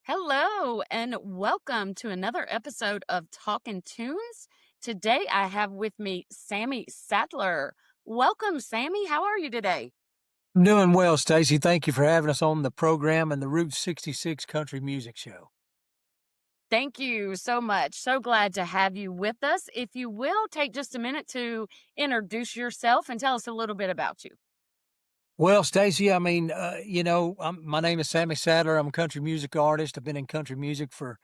Hello, and welcome to another episode of Talking Tunes. Today I have with me Sammy Sadler. Welcome, Sammy. How are you today? I'm doing well, Stacie. Thank you for having us on the program and the Route 66 Country Music Show. Thank you so much. So glad to have you with us. If you will, take just a minute to introduce yourself and tell us a little bit about you. Well, Stacie, my name is Sammy Sadler. I'm a country music artist. I've been in country music for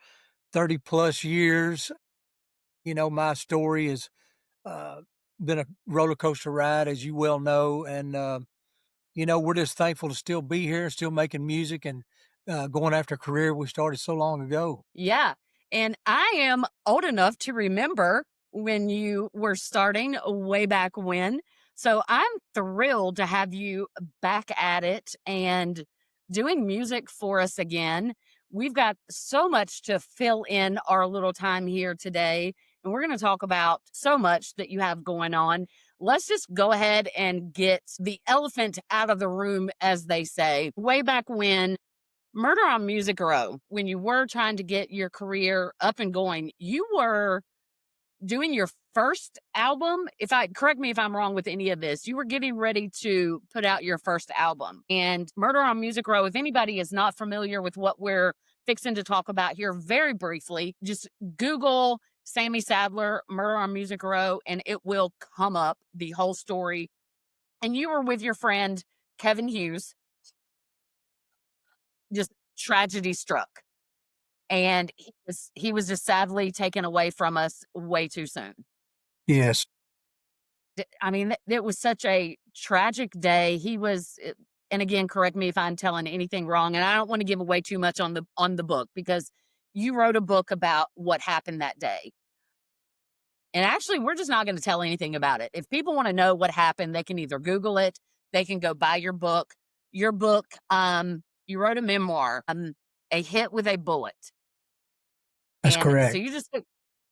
30 plus years. My story has uh, been a roller coaster ride, as you well know. And we're just thankful to still be here, still making music and going after a career we started so long ago. Yeah. And I am old enough to remember when you were starting way back when. So I'm thrilled to have you back at it and doing music for us again. We've got so much to fill in our little time here today. And we're going to talk about so much that you have going on. Let's just go ahead and get the elephant out of the room, as they say. Way back when, Murder on Music Row, when you were trying to get your career up and going, you were doing your first album. If I correct me if I'm wrong with any of this, you were getting ready to put out your first album. And Murder on Music Row, if anybody is not familiar with what we're fixing to talk about here, very briefly, just Google Sammy Sadler, Murder on Music Row, and it will come up the whole story. And you were with your friend Kevin Hughes, just tragedy struck. And he was just sadly taken away from us way too soon. Yes, I mean, it was such a tragic day. And again, correct me if I'm telling anything wrong, and I don't want to give away too much on the book because you wrote a book about what happened that day. And actually, we're just not going to tell anything about it. If people want to know what happened, they can either Google it, they can go buy your book. Your book, you wrote a memoir, A Hit with a Bullet. that's And so correct.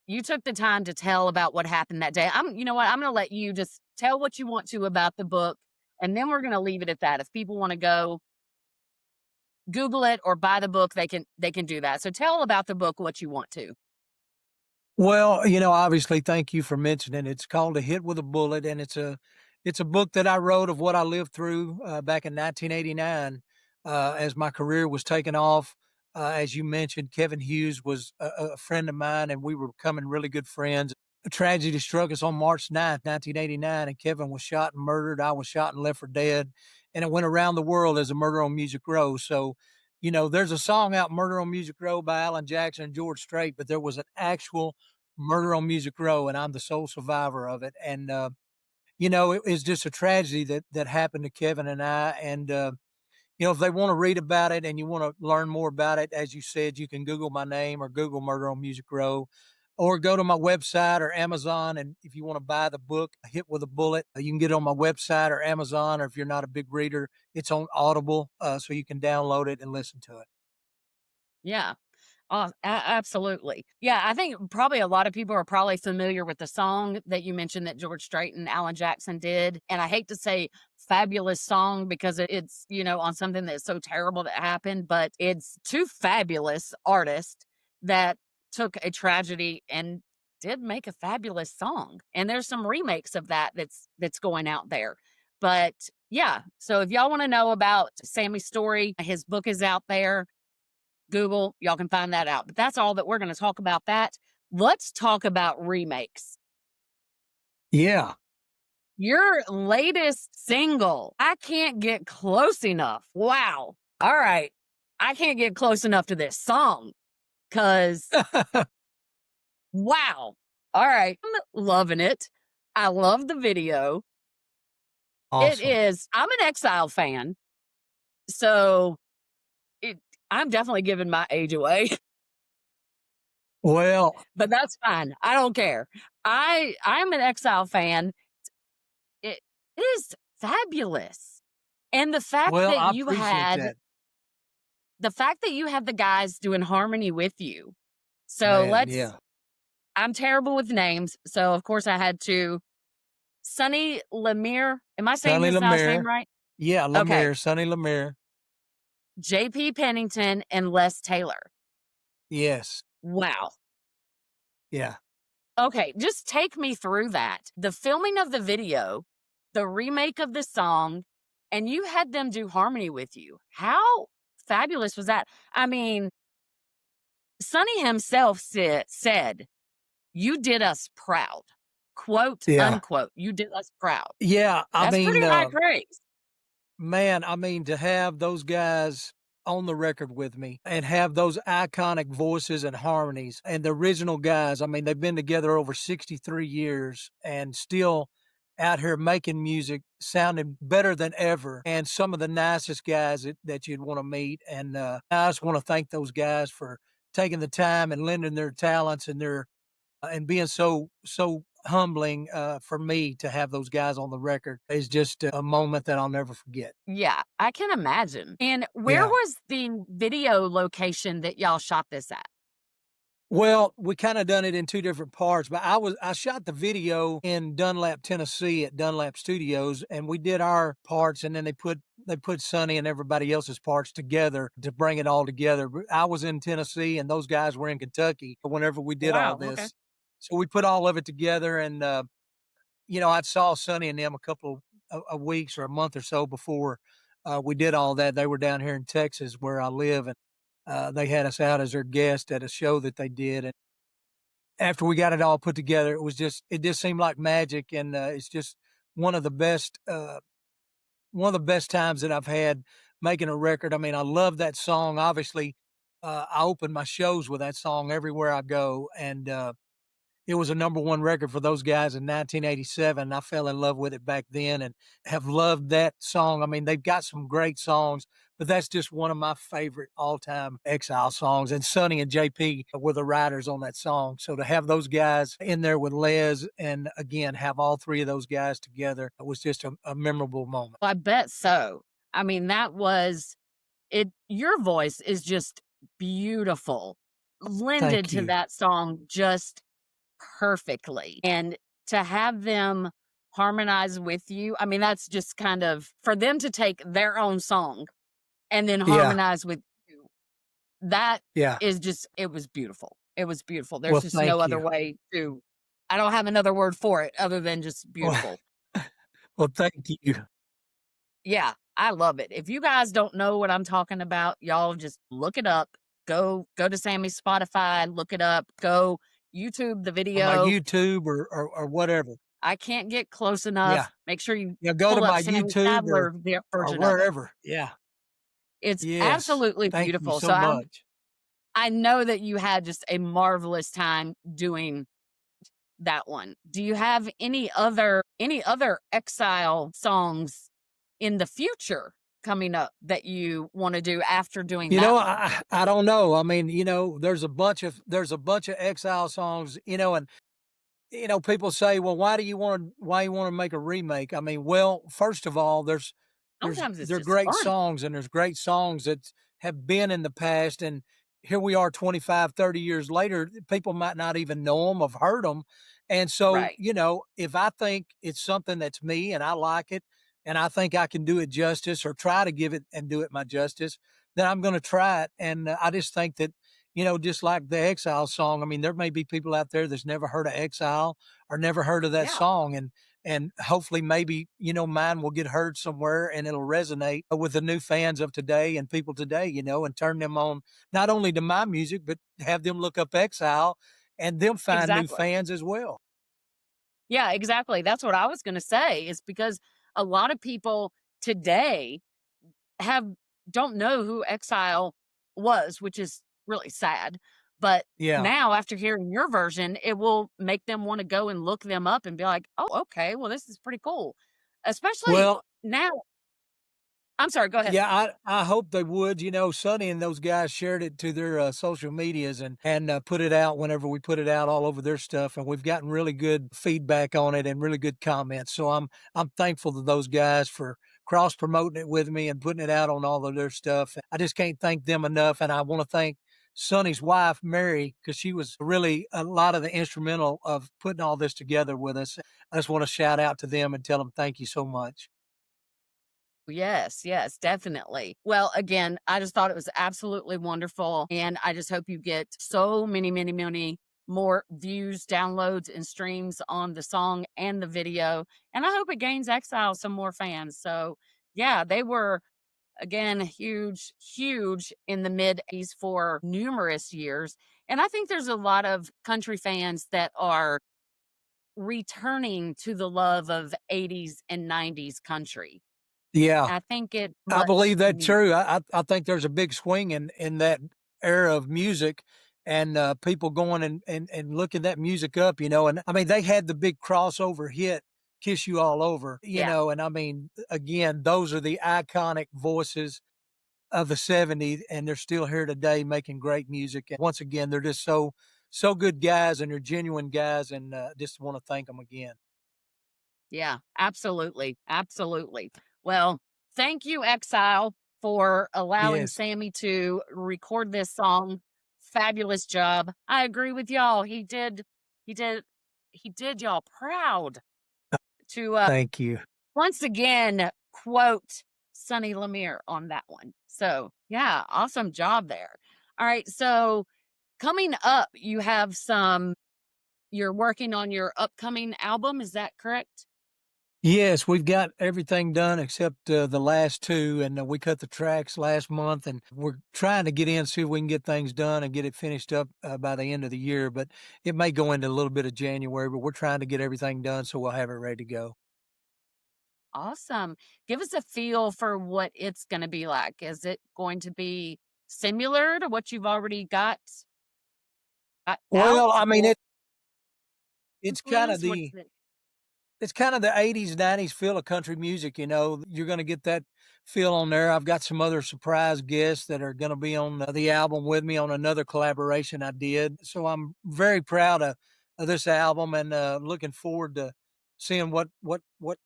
you took the time to tell about what happened that day. You know what? I'm going to let you just tell what you want to about the book, and then we're going to leave it at that. If people want to go Google it or buy the book, they can do that. So tell about the book what you want to. Well, obviously, thank you for mentioning it. It's called "A Hit with a Bullet," and it's a book that I wrote of what I lived through back in 1989 as my career was taking off. As you mentioned, Kevin Hughes was a friend of mine, and we were becoming really good friends. A tragedy struck us on March 9th, 1989, and Kevin was shot and murdered. I was shot and left for dead, and it went around the world as a Murder on Music Row. So, there's a song out, "Murder on Music Row" by Alan Jackson and George Strait, but there was an actual Murder on Music Row, and I'm the sole survivor of it. And it's just a tragedy that happened to Kevin and I. And if they want to read about it and you want to learn more about it, as you said, you can Google my name or Google Murder on Music Row, or go to my website or Amazon. And if you want to buy the book, A Hit with a Bullet, you can get it on my website or Amazon. Or if you're not a big reader, it's on Audible, so you can download it and listen to it. Yeah. Absolutely. Yeah, I think probably a lot of people are probably familiar with the song that you mentioned that George Strait and Alan Jackson did. And I hate to say fabulous song because it's on something that's so terrible that happened, but it's two fabulous artists that took a tragedy and did make a fabulous song. And there's some remakes of that's going out there. But yeah, so if y'all want to know about Sammy's story, his book is out there. Google, y'all can find that out. But that's all that we're going to talk about that. Let's talk about remakes. Yeah. Your latest single, I Can't Get Close Enough. Wow. All right. I can't get close enough to this song because, wow. All right. I'm loving it. I love the video. It Awesome. is, I'm an Exile fan. So it, I'm definitely giving my age away. Well, But that's fine. I don't care. I'm an Exile fan. It is fabulous. And well, I appreciate that, the fact that you had the guys doing harmony with you. So man. let's Yeah. I'm terrible with names, so of course I had to Sonny Lemire. Am I saying Sonny his last name Lemire. right? Yeah, Okay. Lemire, Sonny Lemire. JP Pennington and Les Taylor. Yes. Wow. Yeah. Okay, just take me through that. The filming of the video, the remake of the song, and you had them do harmony with you. How fabulous was that? I mean, Sonny himself said, "You did us proud." Quote, Yeah. unquote, "You did us proud." Yeah, I That's pretty mean, high praise. man, I mean, to have those guys on the record with me and have those iconic voices and harmonies and the original guys, I mean, they've been together over 63 years and still out here making music, sounding better than ever, and some of the nicest guys that you'd want to meet. And I just want to thank those guys for taking the time and lending their talents and their and being so humbling for me to have those guys on the record is just a moment that I'll never forget. Yeah, I can imagine. And where Yeah. was the video location that y'all shot this at? Well, we kinda done it in 2 different parts, but I shot the video in Dunlap, Tennessee at Dunlap Studios, and we did our parts, and then they put Sonny and everybody else's parts together to bring it all together. But I was in Tennessee, and those guys were in Kentucky whenever we did all Wow, okay. this. So we put all of it together, and, I saw Sonny and them a couple of weeks or a month or so before, we did all that. They were down here in Texas where I live, and, they had us out as their guest at a show that they did, and after we got it all put together, it just seemed like magic, and, it's just one of the best, uh one of the best times that I've had making a record. I mean, I love that song. Obviously, I open my shows with that song everywhere I go, and, it was a number 1 record for those guys in 1987. I fell in love with it back then and have loved that song. I mean, they've got some great songs, but that's just one of my favorite all-time Exile songs, and Sonny and JP were the writers on that song. So to have those guys in there with Les and, again, have all 3 of those guys together, it was just a memorable moment. I bet so. I mean, that was it your voice is just beautiful, blended Thank to you. that song just perfectly, and to have them harmonize with you, I mean, that's just kind of for them to take their own song and then Yeah, harmonize with you, that yeah. is just it was beautiful. It was beautiful. There's Well, just no thank other you. way to I don't have another word for it other than just Well beautiful. well, thank you. Yeah, I love it. If you guys don't know what I'm talking about, y'all just look it up. Go to Sammy's Spotify, look it up. Go YouTube the On my video. YouTube or whatever. I can't get close Yeah. enough. Make sure you Yeah, go to pull up my Sammy YouTube Sadler or version of it. wherever. Yeah. It's Yes. absolutely Thank you beautiful. so So much. I know that you had just a marvelous time doing that one. Do you have any other Exile songs in the future coming up that you wanna do after doing You that know, one? I don't know. I mean, there's a bunch of Exile songs, and people say, "Well, why you wanna make a remake?" I mean, well, first of all, Sometimes it's they're just great fun. songs, and there's great songs that have been in the past, and here we are 25, 30 years later, people might not even know them, 'em, have heard them, and so, Right. if I think it's something that's me and I like it, and I think I can do it justice or try to give it and do it my justice, then I'm gonna try it, and, I just think that just like the Exile song, I mean, there may be people out there that's never heard of Exile or never heard of that Yeah, song, and hopefully maybe, mine will get heard somewhere and it'll resonate with the new fans of today and people today, and turn them on not only to my music, but have them look up Exile and them find new exactly. fans as well. Yeah, exactly. That's what I was gonna say is because a lot of people today have don't know who Exile was, which is really sad. But Yeah. now after hearing your version, it will make them wanna go and look them up and be like, "Oh, okay. Well, this is pretty cool." Especially Well, now I'm sorry, go ahead. yeah, I hope they would. Sonny and those guys shared it to their, social medias and put it out whenever we put it out all over their stuff, and we've gotten really good feedback on it and really good comments. So I'm thankful to those guys for cross promoting it with me and putting it out on all of their stuff. I just can't thank them enough, and I wanna thank Sonny's wife, Mary, because she was really a lot of the instrumental of putting all this together with us. I just wanna shout out to them and tell them thank you so much. Yes, yes, definitely. Well, again, I just thought it was absolutely wonderful. And I just hope you get so many, many, many more views, downloads, and streams on the song and the video. And I hope it gains Exile some more fans. So, yeah, they were, again, huge, huge in the mid 80s for numerous years. And I think there's a lot of country fans that are returning to the love of 80s and 90s country. Yeah. I think it I much believe that needed. true. I think there's a big swing in that era of music and, people going and looking that music up, and I mean, they had the big crossover hit, "Kiss You All Over," Yeah, and I mean, again, those are the iconic voices of the '70s, and they're still here today making great music, and once again, they're just so good guys, and they're genuine guys, and, just wanna thank them again. yeah, absolutely, absolutely. Well, thank you, Exile, for allowing Yes. Sammy to record this song. Fabulous job. I agree with y'all. He did, he did y'all proud to Thank you. once again quote Sonny Lemire on that one. So, yeah, awesome job there. All right, so coming up, you have some. You're working on your upcoming album. Is that correct? Yes, we've got everything done except, the last 2, and, we cut the tracks last month, and we're trying to get in, see if we can get things done and get it finished up, by the end of the year, but it may go into a little bit of January, but we're trying to get everything done so we'll have it ready to go. Awesome. Give us a feel for what it's gonna be like. Is it going to be similar to what you've already got Well, out I mean, or it's kinda influence? What's the it? It's kinda the '80s, '90s feel of country music, you're gonna get that feel on there. I've got some other surprise guests that are gonna be on, the album with me on another collaboration I did, so I'm very proud of this album and, looking forward to seeing what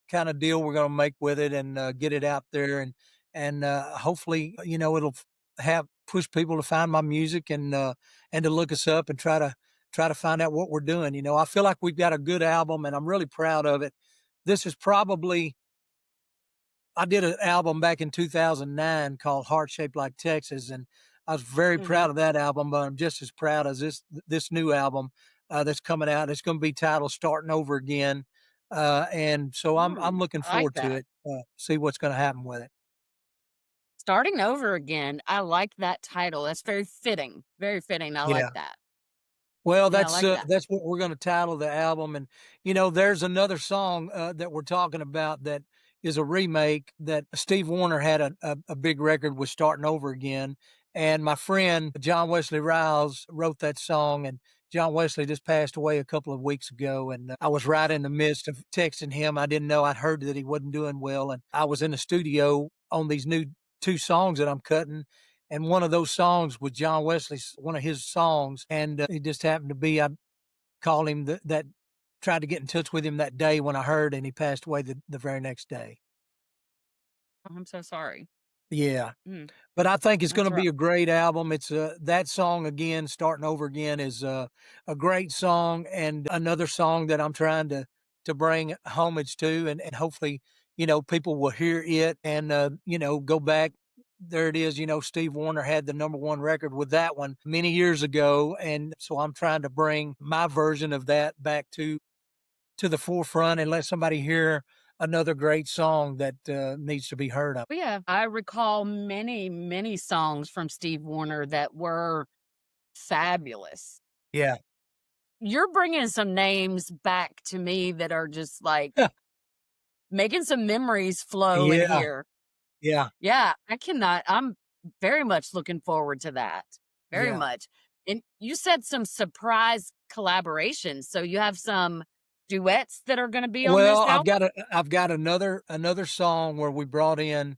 kinda deal we're gonna make with it and, get it out there and, hopefully, it'll f have push people to find my music and to look us up and try to find out what we're doing. I feel like we've got a good album and I'm really proud of it. This is probably I did an album back in 2009 called Heart Shaped Like Texas, and I was very Mhm. proud of that album, but I'm just as proud as this new album that's coming out. It's going to be titled Starting Over Again. And so I'm looking I like forward to that. it. See what's going to happen with it. Starting over again. I like that title. That's very fitting. Very fitting. I like Yeah. that. Well, Yeah, I like that. that's what we're gonna title the album, and, there's another song, that we're talking about that is a remake that Steve Wariner had a big record with Starting Over Again, and my friend John Wesley Riles wrote that song, and John Wesley just passed away a couple of weeks ago, and, I was right in the midst of texting him. I didn't know I'd heard that he wasn't doing well, and I was in the studio on these new 2 songs that I'm cutting, and one of those songs was John Wesley's one of his songs, and, it just happened to be I called him that tried to get in touch with him that day when I heard, and he passed away the very next day. I'm so sorry. Yeah. Mm, But I think it's that's gonna rough. be a great album. It's, that song again, Starting Over Again is, a great song and another song that I'm trying to bring homage to and hopefully, people will hear it and, go back. There it is, Steve Wariner had the number 1 record with that one many years ago, and so I'm trying to bring my version of that back to the forefront and let somebody hear another great song that, needs to be heard of. But yeah, I recall many, many songs from Steve Wariner that were fabulous. Yeah. You're bringing some names back to me that are just like making some memories flow in Yeah, here. yeah, Yeah, I cannot. I'm very much looking forward to that. Very yeah. much. And you said some surprise collaborations. So you have some duets that are going to be on Well, this album? I've got another song where we brought in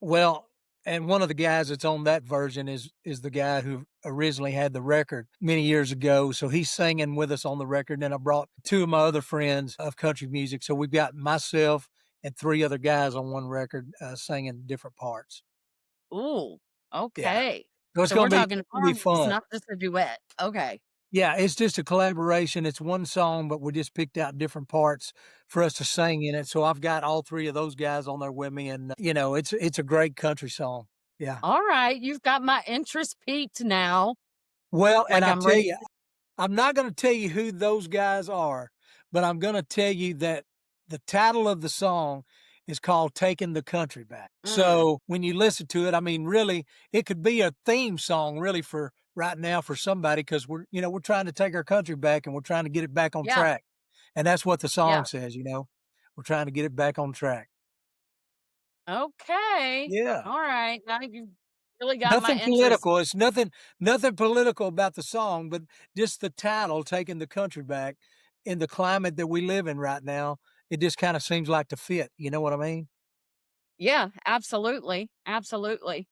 and one of the guys that's on that version is the guy who originally had the record many years ago, so he's singing with us on the record, and I brought 2 of my other friends of country music, so we've got myself and 3 other guys on one record, singing different parts. Ooh, Yeah. okay. So it's So we're gonna talking be arms, fun. not just a duet. Okay. Yeah, it's just a collaboration. It's one song, but we just picked out different parts for us to sing in it. So I've got all 3 of those guys on there with me, and, it's a great country song. Yeah. All right, you've got my interest peaked now. Well, and Like I I'm tell ready. you, I'm not gonna tell you who those guys are, but I'm gonna tell you that the title of the song is called "Taking the Country Back." Mm, So, when you listen to it, I mean, really, it could be a theme song really for right now for somebody because we're trying to take our country back and we're trying to get it back on yeah, track, and that's what the song yeah. says. We're trying to get it back on track. Okay. Yeah. All right. Now you really got my Nothing interest. political. It's nothing political about the song, but just the title, "Taking the Country Back," in the climate that we live in right now, it just kinda seems like to fit, you know what I mean? Yeah, absolutely. Absolutely.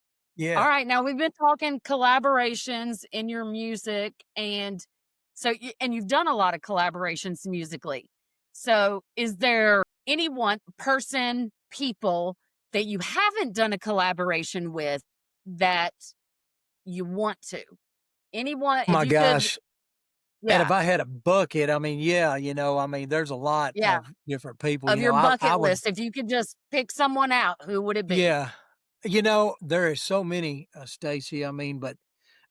All Yeah. right, now we've been talking collaborations in your music, and and you've done a lot of collaborations musically. So, is there anyone, person, people that you haven't done a collaboration with that you want to? Anyone, Oh if my you could, gosh, and if yeah, I had a bucket, I mean, yeah, I mean, there's a lot yeah, of different people, of your I bucket would list, if you could just pick someone out, who would it be? yeah. There is so many, Stacie, I mean, but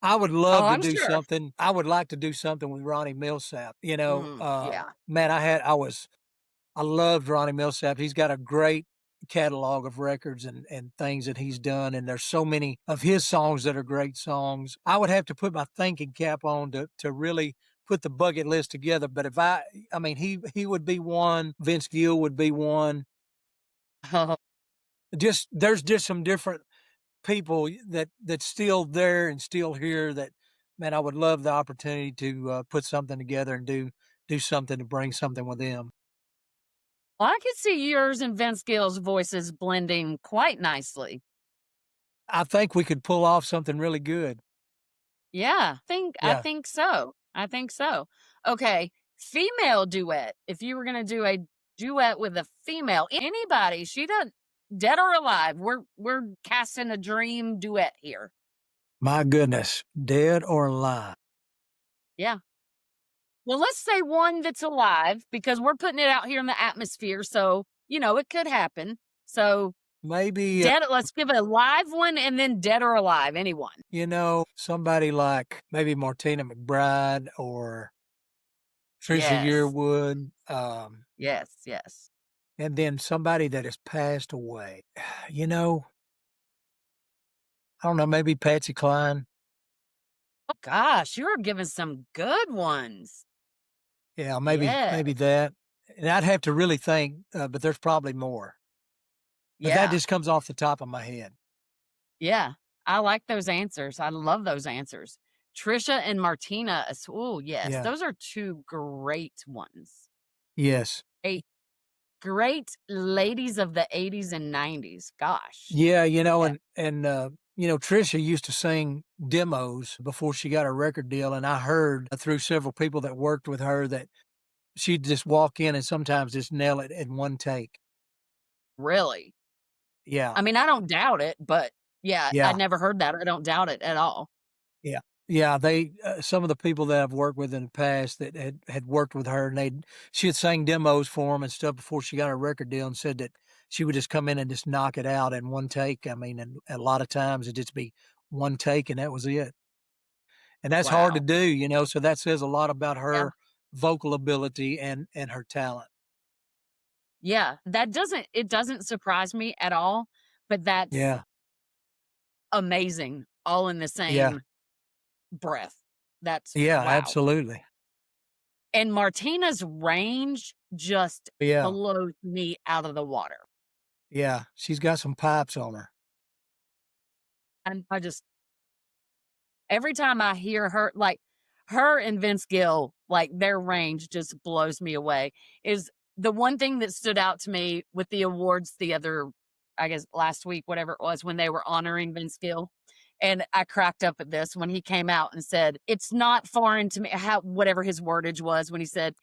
I would Oh, love to I'm do sure. something I would like to do something with Ronnie Millsap, Yeah. man, I loved Ronnie Millsap. He's got a great catalog of records and things that he's done, and there's so many of his songs that are great songs. I would have to put my thinking cap on to really put the bucket list together, but if I mean, he would be one, Vince Gill would be one. Just there's just some different people that's still there and still here that, man, I would love the opportunity to, put something together and do something to bring something with them. Well, I could see yours and Vince Gill's voices blending quite nicely. I think we could pull off something really good. Yeah, I Yeah. think so. I think so. Okay, female duet. If you were gonna do a duet with a female, anybody, she doesn't, dead or alive, we're casting a dream duet here. My goodness, dead or alive. Yeah. Well, let's say one that's alive because we're putting it out here in the atmosphere, so it could happen. So Maybe, dead. Let's give it a live one and then dead or alive. Anyone? somebody like maybe Martina McBride or Trisha Yes. Yearwood, Yes. Yes. and then somebody that has passed away. You know, I don't know, maybe Patsy Cline. Oh gosh, you're giving some good ones. Yeah, Yeah. maybe that. And I'd have to really think, but there's probably more. But that Yeah. just comes off the top of my head. Yeah. I like those answers. I love those answers. Trisha and Martina. Oh, yes. Yeah. Those are two great ones. Yes. A great ladies of the 80s and 90s. Gosh. Yeah, Yeah. Trisha used to sing demos before she got a record deal, and I heard through several people that worked with her that she'd just walk in and sometimes just nail it in one take. Really. Yeah, I mean, I don't doubt it, but yeah, I yeah, never heard that. I don't doubt it at all. yeah, yeah. Some of the people that I've worked with in the past that had worked with her, and she had sang demos for them and stuff before she got her record deal, and said that she would just come in and just knock it out in one take. I mean, and a lot of times it'd just be one take, and that was it. And that's hard to Wow. do. So that says a lot about Yeah. her vocal ability and her talent. Yeah. It doesn't surprise me at all, but that's Yeah, amazing all in the yeah, same breath. That's yeah, wow. absolutely. And Martina's range just Yeah, blows me out of the water. yeah, she's got some pipes on her. And I just every time I hear her, like her and Vince Gill, like their range just blows me away. Is the one thing that stood out to me with the awards the other, I guess last week, whatever it was, when they were honoring Vince Gill. And I cracked up at this when he came out and said, it's not foreign to me, how, whatever his wordage was, when he said,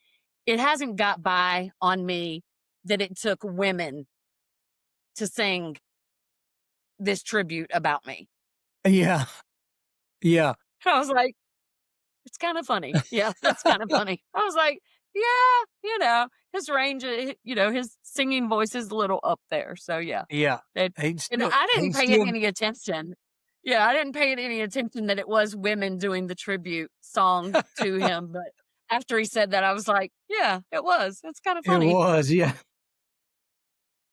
it hasn't got by on me that it took women to sing this tribute about me. Yeah, yeah, I was like, It's kinda funny. Yeah, it's kinda funny. I was like, "Yeah, his range, his singing voice is a little up there." So, yeah. Yeah. It He's and still I didn't he's pay it still any attention. Yeah, I didn't pay it any attention that it was women doing the tribute song to him, but after he said that, I was like, "Yeah, it was. It's kinda it funny." was, yeah,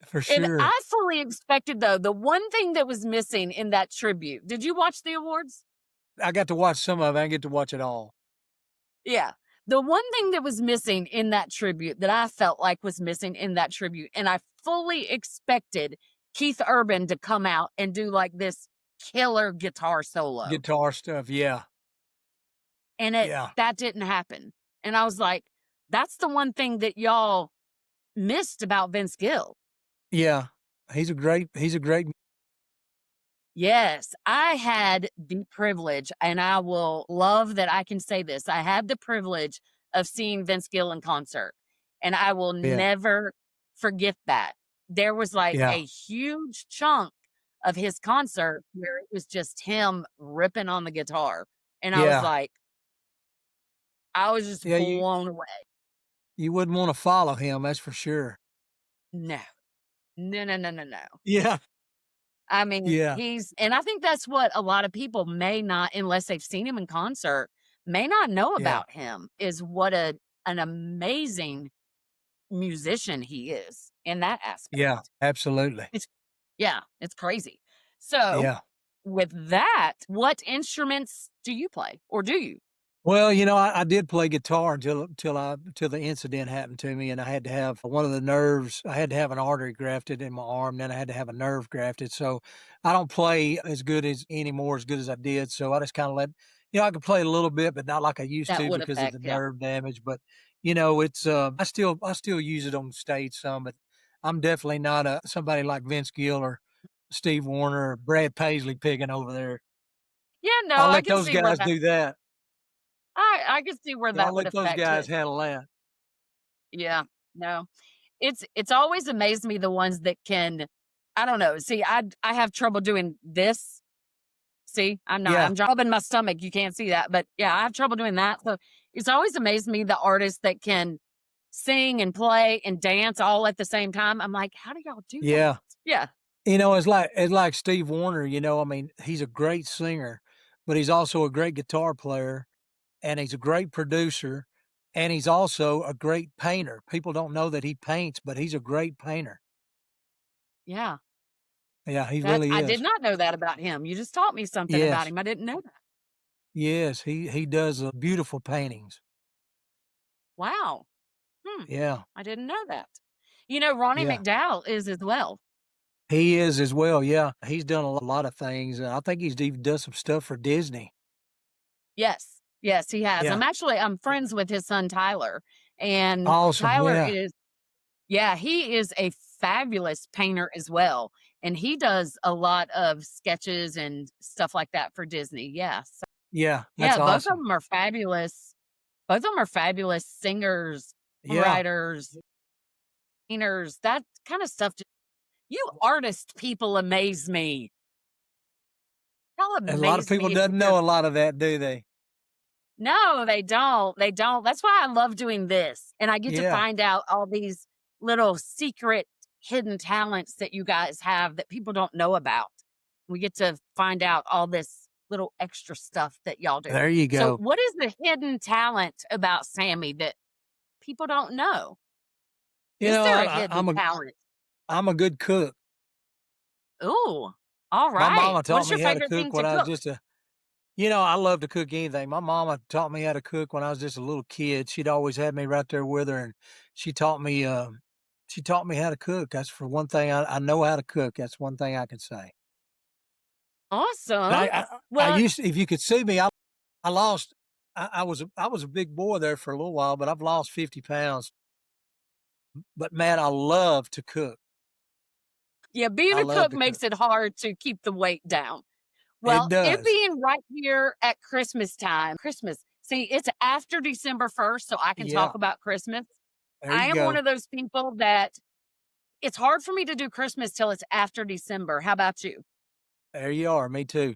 for And sure. I fully expected, though, the one thing that was missing in that tribute, did you watch the awards? I got to watch some of it, I didn't get to watch it all. Yeah. The one thing that was missing in that tribute that I felt like was missing in that tribute, and I fully expected Keith Urban to come out and do like this killer guitar solo. Guitar stuff, yeah, And yeah, that didn't happen. And I was like, that's the one thing that y'all missed about Vince Gill. yeah. He's a great Yes, I had the privilege, and I will love that I can say this. I had the privilege of seeing Vince Gill in concert, and I will yeah, never forget that. There was like yeah, a huge chunk of his concert where it was just him ripping on the guitar. And yeah, I was just yeah, blown away. you wouldn't wanna follow him, that's for sure. No, no, no, no, no, no. Yeah, I mean, yeah, and I think that's what a lot of people may not, unless they've seen him in concert, may not know yeah, about him is what an amazing musician he is in that aspect. yeah, absolutely. It's yeah, it's crazy. So, Yeah. with that, what instruments do you play or do you? Well, I did play guitar until the incident happened to me, and I had to have one of the nerves. I had to have an artery grafted in my arm, then I had to have a nerve grafted. So I don't play as good as anymore, as good as I did. So I just kind of I could play a little bit, but not like I used That to would because of affect, the yeah. nerve damage. But it's I still use it on stage some, but I'm definitely not somebody like Vince Gill or Steve Warner or Brad Paisley picking over there. Yeah, no, I'll I let can those see where guys that do that. I can see where Yeah, that I'll would let those affect guys it. handle that. Yeah, no. It's always amazed me the ones that can I don't know. See, I have trouble doing this. See, Yeah, I'm rubbing my stomach. You can't see that, but yeah, I have trouble doing that. So it's always amazed me the artists that can sing and play and dance all at the same time. I'm like, how do y'all do that? yeah. Yeah, It's like Steve Warner, I mean, he's a great singer, but he's also a great guitar player, and he's a great producer, and he's also a great painter. People don't know that he paints, but he's a great painter. yeah. Yeah, he That's really I did is. not know that about him. You just taught me something about Yes. him. I didn't know that. Yes, he does, beautiful paintings. Wow. Hmm. Yeah, I didn't know that. Ronnie yeah. McDowell is as well. He is as well, yeah. He's done a lot of things, I think he's even done some stuff for Disney. Yes. Yes, he has. Yeah. I'm friends with his son Tyler, and Awesome, Tyler yeah. is yeah, he is a fabulous painter as well, and he does a lot of sketches and stuff like that for Disney. Yeah. So, Yeah, that's yeah, both of awesome. them are fabulous. Both of them are fabulous singers, Yeah. writers, painters, that kind of stuff. You artist people amaze me. Y'all A lot of amaze people me with doesn't your know a lot of that, do they? No, they don't, they don't. That's why I love doing this, and I get to Yeah. find out all these little secret hidden talents that you guys have that people don't know about. We get to find out all this little extra stuff that y'all do. There you So, go. what is the hidden talent about Sammy that people don't know? You Is know, there I a I hidden talent? I'm a good cook. Ooh, all My right. mama taught What's your me how to favorite cook thing to when I was cook? just a I love to cook anything. My mama taught me how to cook when I was just a little kid. She'd always had me right there with her, and she taught me, she taught me how to cook. That's for one thing I know how to cook. That's one thing I can say. And Awesome. I Well, used to, if you could see me, I lost I was a big boy there for a little while, but I've lost 50 pounds. But man, I love to cook. yeah, being I a love cook to cook. makes it hard to keep the weight down. It Well, it does. being right here at Christmas time, Christmas. See, it's after December 1st, so I can talk Yeah. about Christmas. There I you am one go. of those people that it's hard for me to do Christmas till it's after December. How about you? There you are. Me too.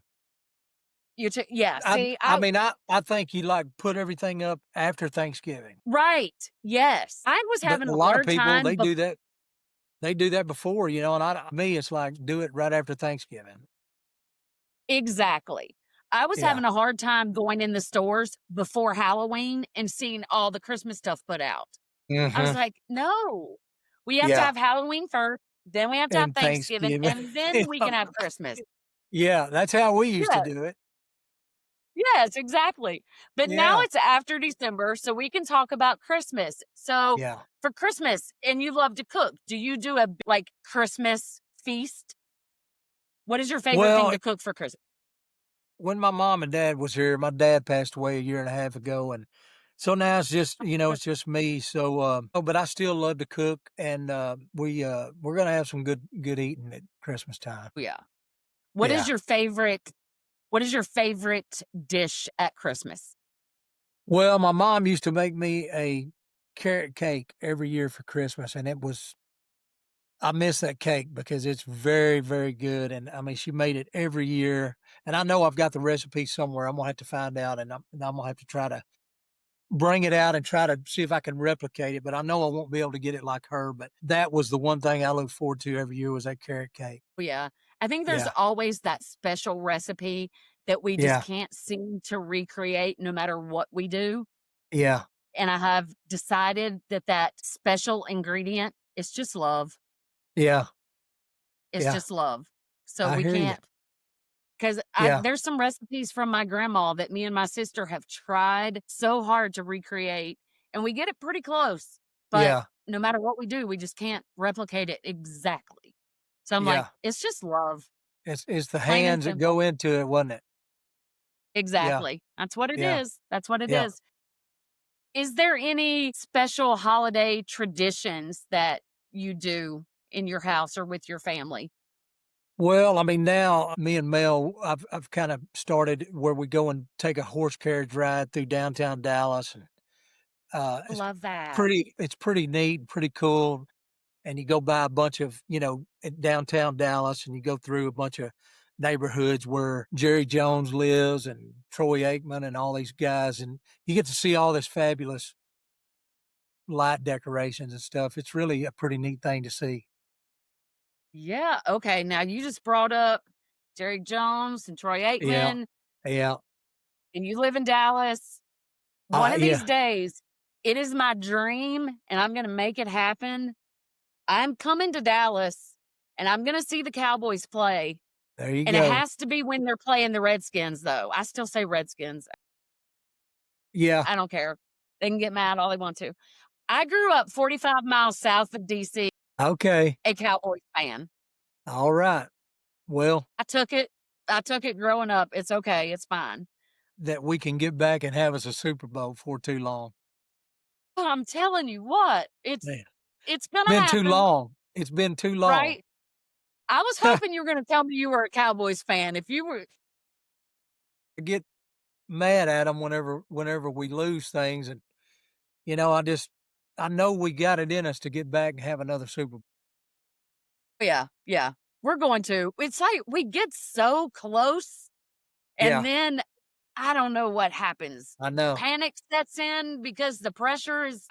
Yeah, see, I mean, I think you, like, put everything up after Thanksgiving, right, yes. I was but having a a lot of hard people, time bef they do that before, you know, and me, it's like, do it right after Thanksgiving. exactly. I was Yeah. having a hard time going in the stores before Halloween and seeing all the Christmas stuff put out. I was Mhm. like, "No, we have to Yeah, have Halloween first, then we have to have and Thanksgiving, Thanksgiving. and then we Yeah. can have Christmas." Yeah, that's how we used to Yeah, do it. yes, exactly. But now Yeah, it's after December, so we can talk about Christmas. So, yeah. for Christmas, and you love to cook, do you do a, like, Christmas feast? What is your favorite thing Well, to cook for Christmas? when my mom and dad was here, my dad passed away a year and a half ago, and so now it's just, you know, it's just me, so, oh, but I still love to cook, and, we're gonna have some good eating at Christmas time. Yeah. What is Yeah. your favorite what is your favorite dish at Christmas? Well, my mom used to make me a carrot cake every year for Christmas, and I miss that cake because it's very, very good, and, I mean, she made it every year, and I know I've got the recipe somewhere. I'm gonna have to find out, and I'm gonna have to try to bring it out and try to see if I can replicate it, but I know I won't be able to get it like her, but that was the one thing I look forward to every year was that carrot cake. Yeah. I think there's Yeah, always that special recipe that we just yeah, can't seem to recreate no matter what we do, yeah, and I have decided that that special ingredient is just love. yeah, It's yeah. just love. So I we hear you. can't 'cause I Yeah, there's some recipes from my grandma that me and my sister have tried so hard to recreate, and we get it pretty close, but yeah, no matter what we do, we just can't replicate it exactly. So I'm like, yeah. "It's just love, It's the plain and hands that go simple." into it, wasn't it? Yeah, Exactly. That's what it yeah, is. That's what it yeah. is. Is there any special holiday traditions that you do in your house or with your family? Well, I mean, now me and Mel, I've kind of started where we go and take a horse carriage ride through downtown Dallas, and I love that. it's pretty neat, pretty cool. And you go by a bunch of, you know, in downtown Dallas, and you go through a bunch of neighborhoods where Jerry Jones lives and Troy Aikman and all these guys, and you get to see all this fabulous light decorations and stuff. It's really a pretty neat thing to see. Yeah, okay, now you just brought up Jerry Jones and Troy Yeah, Aikman, yeah, and you live in Dallas. One of these yeah. days, it is my dream, and I'm gonna make it happen. I'm coming to Dallas, and I'm gonna see the Cowboys play, There you and it go. has to be when they're playing the Redskins, though. I still say Redskins. Yeah. I don't care. They can get mad all they want to. I grew up 45 miles south of DC, Okay. a Cowboys fan. All right. Well, I took it. I took it growing up. It's okay. It's fine. that we can get back and have us a Super Bowl before too long. I'm telling you what, Man, it's gonna been too happen, long. It's been too long. right? I was hoping you were gonna tell me you were a Cowboys fan. If you were I get mad at them whenever we lose things, and you know, I know we got it in us to get back and have another Super Bowl. yeah, yeah, we're going to. It's like we get so close, and Yeah, then I don't know what happens. I know. Panic sets in because the pressure is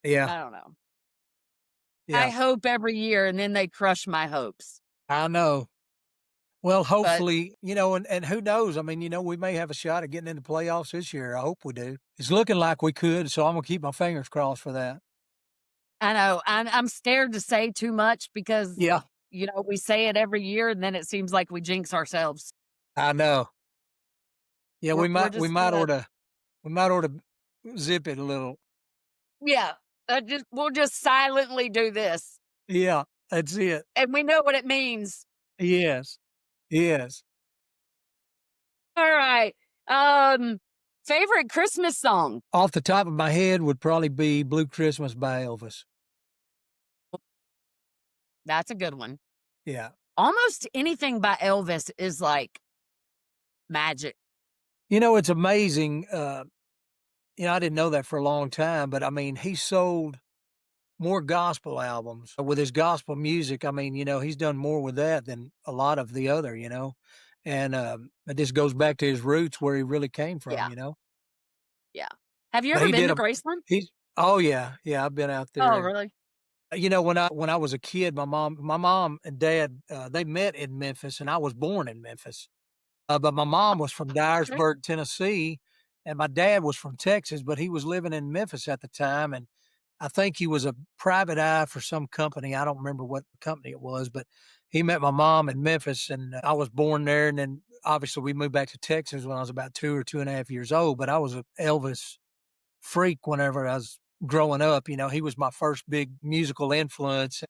Yeah, I don't know. I yeah, hope every year, and then they crush my hopes. I know. Well, But hopefully, you know, and who knows? I mean, you know, we may have a shot at getting into playoffs this year. I hope we do. It's looking like we could, so I'm gonna keep my fingers crossed for that. I know I'm scared to say too much because, Yeah, we say it every year, and then it seems like we jinx ourselves. I know. Yeah, We're we just might gonna oughta we might oughta zip it a little. yeah, just we'll just silently do this, Yeah, that's it. and we know what it means. Yes, yes. Alright, favorite Christmas song? Off the top of my head would probably be Blue Christmas by Elvis. That's a good one. Yeah. Almost anything by Elvis is, like, magic. You know, it's amazing, you know, I didn't know that for a long time, but I mean, he sold more gospel albums with his gospel music. I mean, you know, he's done more with that than a lot of the other, you know. and, it just goes back to his roots where he really came from, Yeah, you know? yeah. Have you But ever he been did to a Graceland? he's Oh, yeah, yeah, I've been out there, Oh, and, really? when I was a kid, my mom and dad, they met in Memphis, and I was born in Memphis. But my mom was from Okay. Dyersburg, Tennessee, and my dad was from Texas, but he was living in Memphis at the time, and I think he was a private eye for some company. I don't remember what company it was, but he met my mom in Memphis, and I was born there. And then obviously we moved back to Texas when I was about 2 or 2.5 years old. But I was an Elvis freak whenever I was growing up. He was my first big musical influence.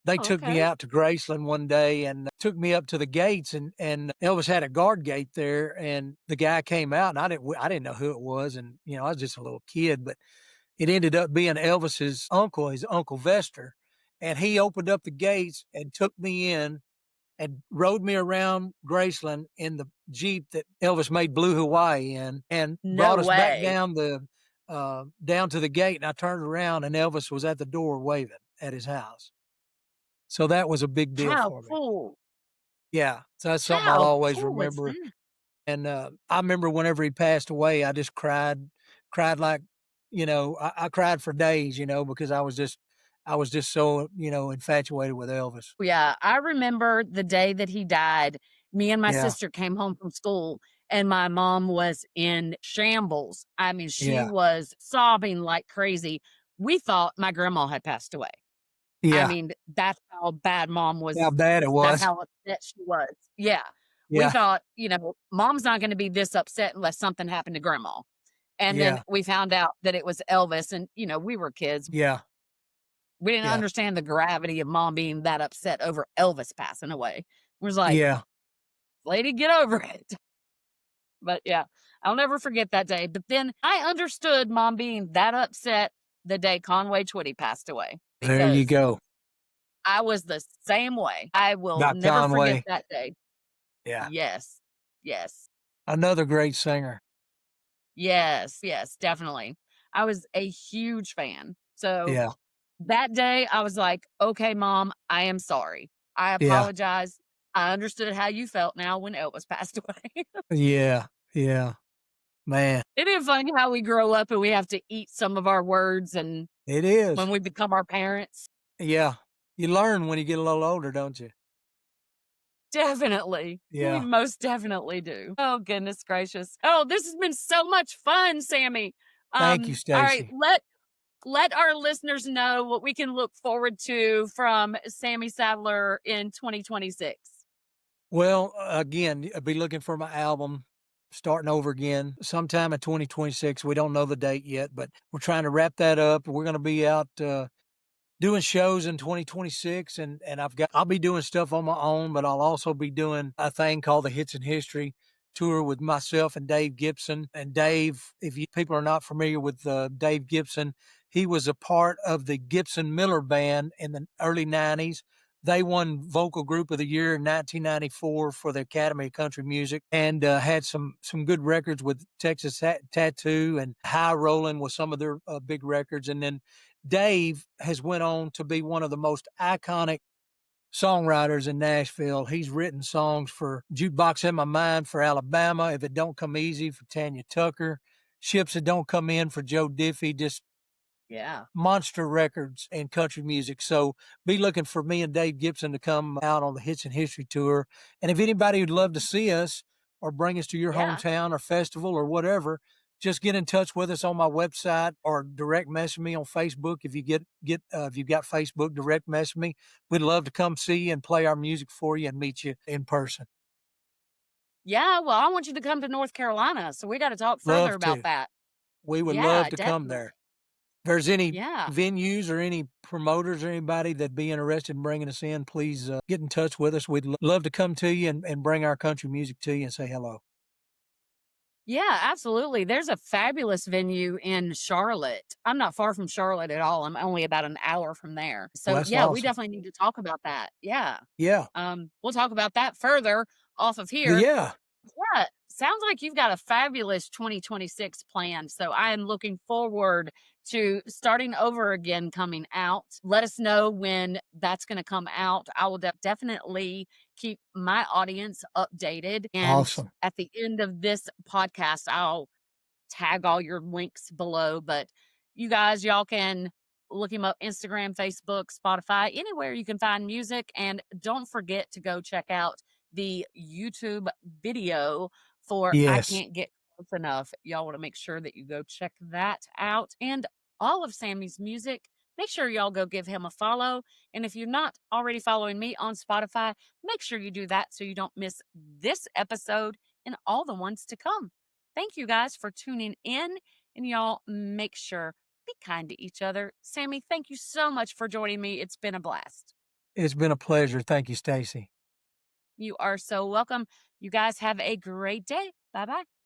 They Oh, took me okay. out to Graceland one day and took me up to the gates, and Elvis had a guard gate there, and the guy came out, and I didn't know who it was, and I was just a little kid, but it ended up being Elvis's uncle, his Uncle Vester, and he opened up the gates and took me in and rode me around Graceland in the Jeep that Elvis made Blue Hawaii in, and No brought us back way. down to the gate, and I turned around, and Elvis was at the door waving at his house. So that was a big deal How for me. cool. Yeah, so that's something I'll How always cool was remember, that? and, I remember whenever he passed away, I just cried like, I cried for days, because I was just so, infatuated with Elvis. Yeah, I remember the day that he died, me and my Yeah, sister came home from school, and my mom was in shambles. I mean, she yeah, was sobbing like crazy. We thought my grandma had passed away. I yeah, mean, that's how bad mom how was. bad it That's was. how upset she was. Yeah. We Yeah, thought, mom's not gonna be this upset unless something happened to grandma. And then yeah, we found out that it was Elvis, and, we were kids. yeah, We didn't yeah, understand the gravity of mom being that upset over Elvis passing away. We was like, yeah, "Lady, get over it." But, yeah, I'll never forget that day. But then I understood mom being that upset the day Conway Twitty passed away there you because go. I was the same way. I will About never forget Conway. that day. Yeah, Yes. Yes. another great singer. Yes, yes, definitely. I was a huge fan. So Yeah, that day, I was like, "Okay, mom, I am sorry. I yeah, apologize. I understood how you felt now when Elvis passed away." yeah, yeah, man, Isn't it funny how we grow up and we have to eat some of our words and it when is. we become our parents? Yeah, you learn when you get a little older, don't you? Definitely. We Yeah. most definitely do. Oh, goodness gracious. Oh, this has been so much fun, Sammy. Thank you, All right, Stacie. let our listeners know what we can look forward to from Sammy Sadler in 2026. Well, again, I'll be looking for my album starting over again sometime in 2026. We don't know the date yet, but we're trying to wrap that up. We're going to be out doing shows in 2026, and I'll be doing stuff on my own, but I'll also be doing a thing called the Hits in History tour with myself and Dave Gibson. And Dave, if you people are not familiar with Dave Gibson, he was a part of the Gibson Miller band in the early 90s. They won Vocal Group of the Year in 1994 for the Academy of Country Music, and had some good records with Texas Tattoo and High Rollin' with some of their big records. And then Dave has went on to be one of the most iconic songwriters in Nashville. He's written songs for Jukebox in My Mind for Alabama, If It Don't Come Easy for Tanya Tucker, Ships That Don't Come In for Joe Diffie, just Yeah. monster records in country music. So be looking for me and Dave Gibson to come out on the Hits and History Tour. And if anybody would love to see us or bring us to your Yeah. hometown or festival or whatever, just get in touch with us on my website or direct message me on Facebook. If you if you've got Facebook, direct message me. We'd love to come see you and play our music for you and meet you in person. Yeah, well, I want you to come to North Carolina, so we gotta talk further Love about to. that. We would love Yeah, to come definitely. there. There's any Yeah. venues or any promoters or anybody that'd be interested in bringing us in, please get in touch with us. We'd love to come to you and bring our country music to you and say hello. Yeah, absolutely. There's a fabulous venue in Charlotte. I'm not far from Charlotte at all. I'm only about an hour from there. Well, So, that's yeah, we awesome. definitely need to talk about that. Yeah. Yeah. We'll talk about that further off of here. Yeah. Yeah, sounds like you've got a fabulous 2026 plan. So I am looking forward to starting over again coming out. Let us know when that's going to come out. I will definitely keep my audience updated. And Awesome. at the end of this podcast, I'll tag all your links below. But you guys, y'all can look him up Instagram, Facebook, Spotify, anywhere you can find music. And don't forget to go check out the YouTube video for I Yes, Can't Get Close Enough. Y'all want to make sure that you go check that out. And all of Sammy's music. Make sure y'all go give him a follow. And if you're not already following me on Spotify, make sure you do that so you don't miss this episode and all the ones to come. Thank you guys for tuning in, and y'all make sure be kind to each other. Sammy, thank you so much for joining me. It's been a blast. it's been a pleasure. Thank you, Stacy. You are so welcome. You guys have a great day. Bye bye.